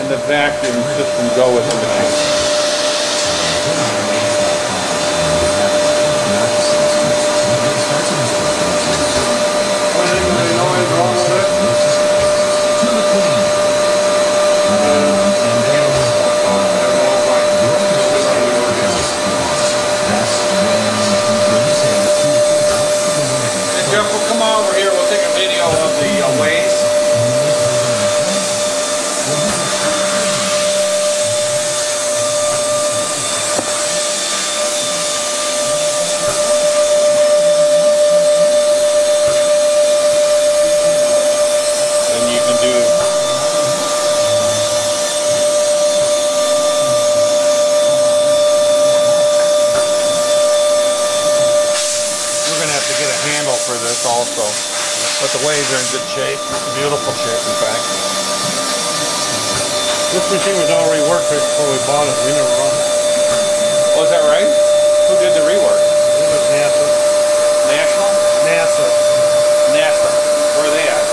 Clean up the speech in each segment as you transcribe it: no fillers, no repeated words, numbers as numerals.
and the vacuum system go with the machine. Jeff, we'll come over here, we'll take a video of the ways. Then you can do to get a handle for this also, but the waves are in good shape, beautiful shape in fact. This machine was already worked before we bought it, we never run it. Oh, is that right? Who did the rework? It was NASA. National? NASA. NASA. Where are they at?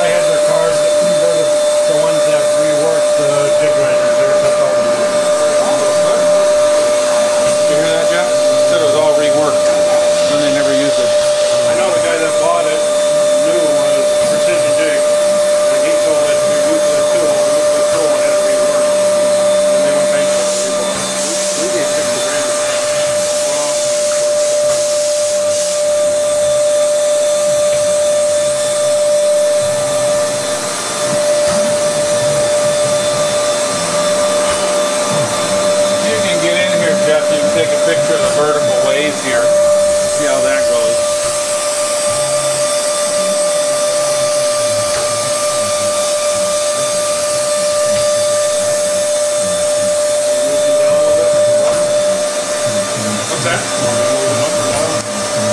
I had their cars, they're the ones that reworked the jig grinders, that's all they did. You hear that, Jeff? Said it was all reworked. And they never used it. I know the guy that bought it knew was Precision Jig, and he told us we used the tool and had it reworked. And they went bankrupt and rebought it. We gave 60 grand. You can get in here, Jeff. You can take a picture of the vertical waves here. See how that goes. What's that?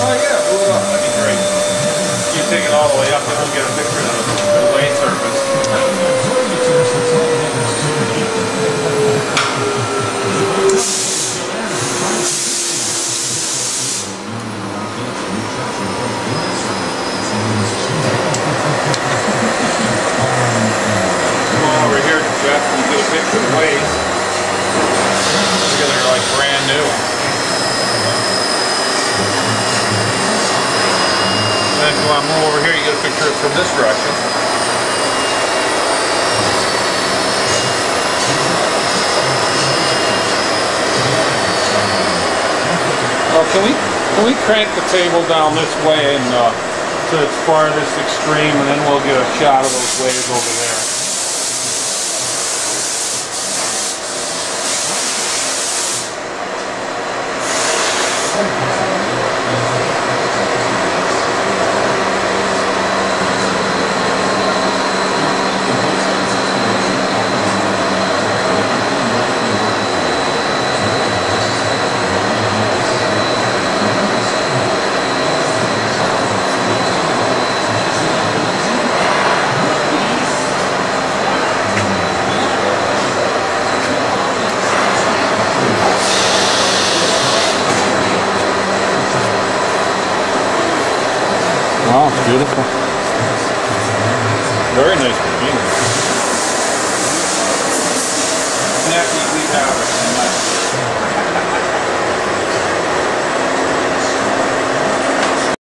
Oh yeah, move it up. That'd be great. You take it all the way up and we'll get a picture of the wave surface. Over here, Jeff, and get a picture of the waves. Look at they're like brand new. And then if you want to move over here, you get a picture from this direction. Oh, can we crank the table down this way and to its farthest extreme, and then we'll get a shot of those waves over there. Wow, it's beautiful. Very nice machine.